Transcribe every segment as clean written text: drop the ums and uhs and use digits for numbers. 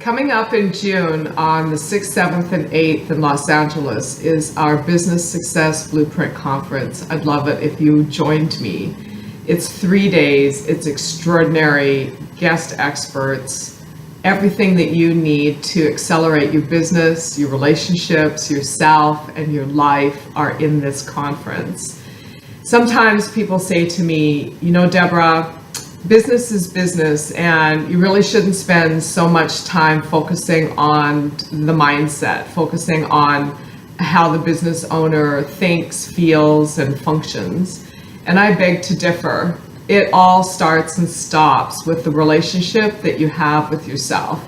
Coming up in June on the 6th, 7th, and 8th in Los Angeles is our Business Success Blueprint Conference. I'd love it if you joined me. It's 3 days, it's extraordinary, guest experts, everything that you need to accelerate your business, your relationships, yourself, and your life are in this conference. Sometimes people say to me, you know, Deborah, business is business, and you really shouldn't spend so much time focusing on the mindset, focusing on how the business owner thinks, feels, and functions. And I beg to differ. It all starts and stops with the relationship that you have with yourself.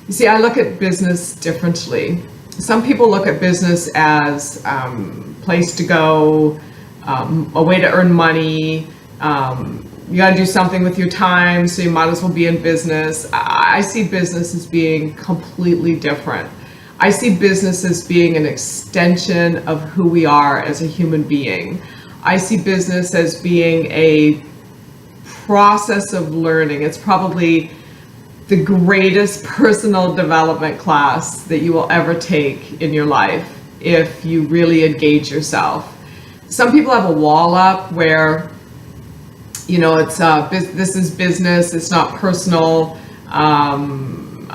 You see, I look at business differently. Some people look at business as a place to go, a way to earn money, you got to do something with your time, so you might as well be in business. I see business as being completely different. I see business as being an extension of who we are as a human being. I see business as being a process of learning. It's probably the greatest personal development class that you will ever take in your life if you really engage yourself. Some people have a wall up where, you know, it's this is business, it's not personal. I'm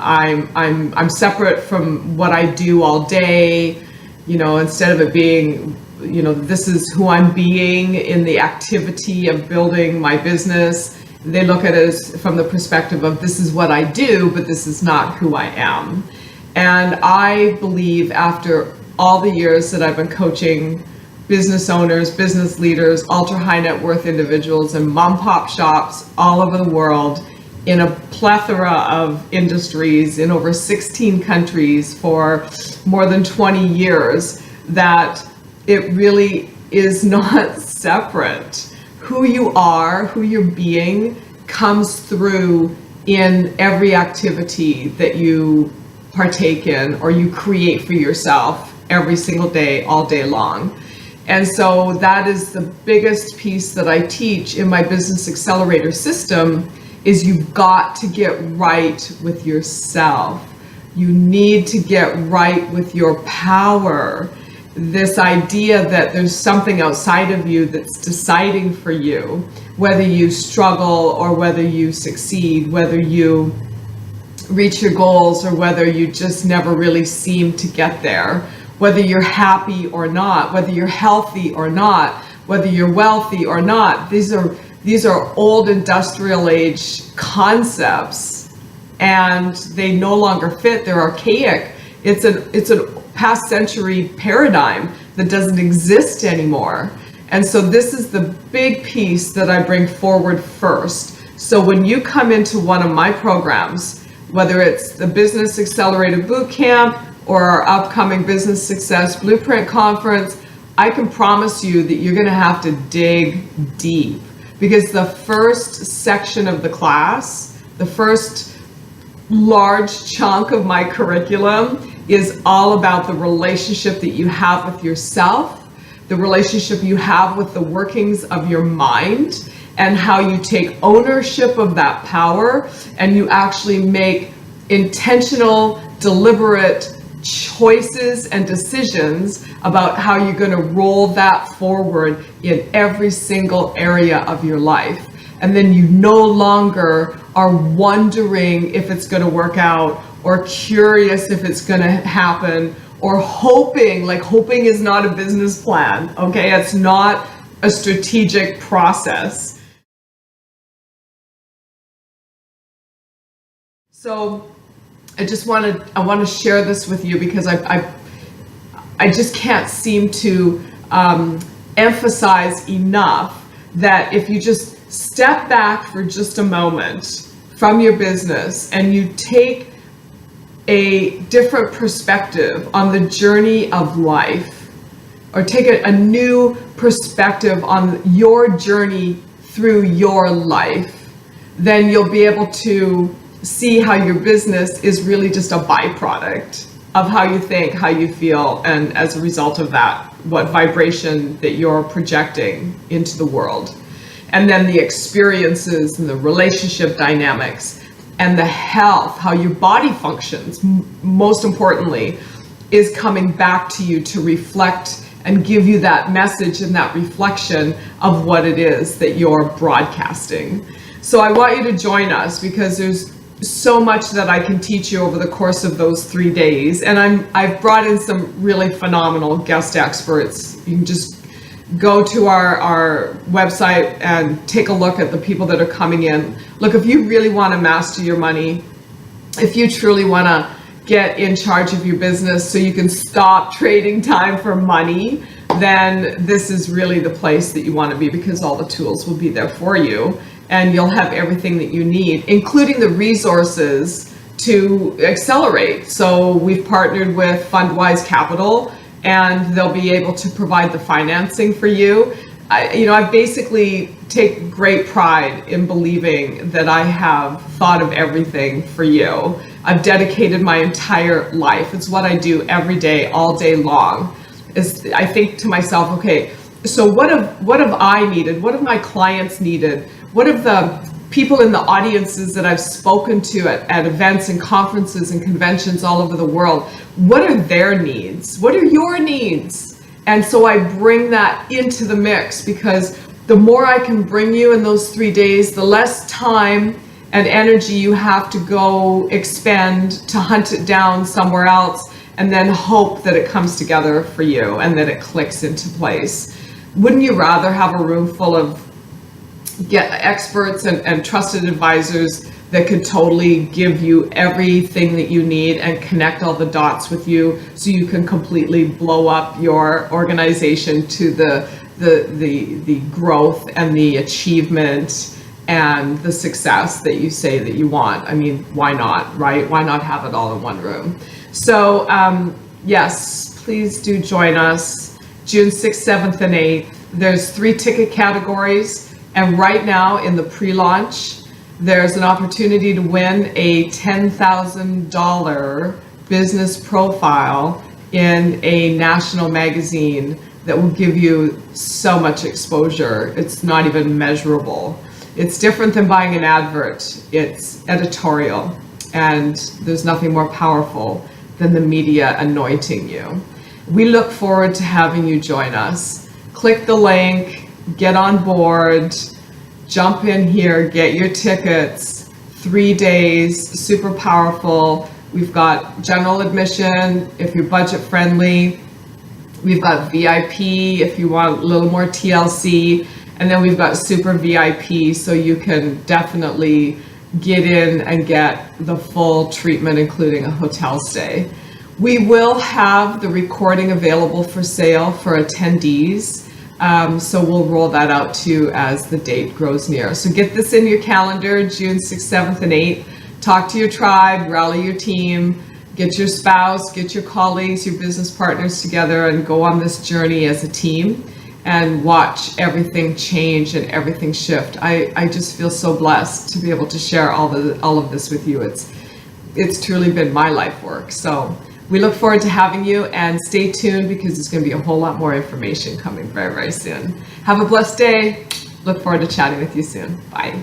separate from what I do all day. You know, instead of it being, you know, this is who I'm being in the activity of building my business, they look at it as from the perspective of this is what I do, but this is not who I am. And I believe after all the years that I've been coaching business owners, business leaders, ultra high net worth individuals, and mom pop shops all over the world in a plethora of industries in over 16 countries for more than 20 years, that it really is not separate. Who you are, who you're being, comes through in every activity that you partake in or you create for yourself every single day, all day long. And so that is the biggest piece that I teach in my Business Accelerator system, is you've got to get right with yourself. You need to get right with your power. This idea that there's something outside of you that's deciding for you, whether you struggle or whether you succeed, whether you reach your goals or whether you just never really seem to get there. Whether you're happy or not, whether you're healthy or not, whether you're wealthy or not. These are old industrial age concepts, and they no longer fit. They're archaic. It's a past century paradigm that doesn't exist anymore. And so this is the big piece that I bring forward first. So when you come into one of my programs, whether it's the Business Accelerator Bootcamp or our upcoming Business Success Blueprint Conference, I can promise you that you're going to have to dig deep, because the first section of the class, the first large chunk of my curriculum, is all about the relationship that you have with yourself, the relationship you have with the workings of your mind, and how you take ownership of that power and you actually make intentional, deliberate choices and decisions about how you're going to roll that forward in every single area of your life. And then you no longer are wondering if it's going to work out, or curious if it's going to happen, or hoping. Like, hoping is not a business plan, okay? It's not a strategic process. So I want to share this with you, because I just can't seem to emphasize enough that if you just step back for just a moment from your business and you take a different perspective on the journey of life, or take a new perspective on your journey through your life, then you'll be able to see how your business is really just a byproduct of how you think, how you feel, and as a result of that, what vibration that you're projecting into the world. And then the experiences and the relationship dynamics and the health, how your body functions, most importantly, is coming back to you to reflect and give you that message and that reflection of what it is that you're broadcasting. So I want you to join us, because there's so much that I can teach you over the course of those 3 days. And I've brought in some really phenomenal guest experts. You can just go to our website and take a look at the people that are coming in. Look, if you really want to master your money, if you truly want to get in charge of your business so you can stop trading time for money, then this is really the place that you want to be, because all the tools will be there for you. And you'll have everything that you need, including the resources to accelerate. So we've partnered with Fundwise Capital, and they'll be able to provide the financing for you. I basically take great pride in believing that I have thought of everything for you. I've dedicated my entire life. It's what I do every day, all day long. I think to myself, okay, so what have I needed? What have my clients needed? What have the people in the audiences that I've spoken to at events and conferences and conventions all over the world, what are their needs? What are your needs? And so I bring that into the mix, because the more I can bring you in those 3 days, the less time and energy you have to go expend to hunt it down somewhere else and then hope that it comes together for you and that it clicks into place. Wouldn't you rather have a room full of experts and trusted advisors that could totally give you everything that you need and connect all the dots with you so you can completely blow up your organization to the growth and the achievement and the success that you say that you want? I mean, why not, right? Why not have it all in one room? So yes, please do join us June 6th, 7th, and 8th. There's 3 ticket categories. And right now in the pre-launch, there's an opportunity to win a $10,000 business profile in a national magazine that will give you so much exposure. It's not even measurable. It's different than buying an advert. It's editorial, and there's nothing more powerful than the media anointing you. We look forward to having you join us. Click the link. Get on board, jump in here, get your tickets. 3 days, super powerful. We've got general admission if you're budget friendly. We've got VIP if you want a little more TLC. And then we've got super VIP, so you can definitely get in and get the full treatment, including a hotel stay. We will have the recording available for sale for attendees. So we'll roll that out to you as the date grows near. So get this in your calendar, June 6th, 7th, and 8th. Talk to your tribe, rally your team, get your spouse, get your colleagues, your business partners together, and go on this journey as a team and watch everything change and everything shift. I just feel so blessed to be able to share all of this with you. It's truly been my life work. So we look forward to having you, and stay tuned, because there's going to be a whole lot more information coming very, very soon. Have a blessed day. Look forward to chatting with you soon. Bye.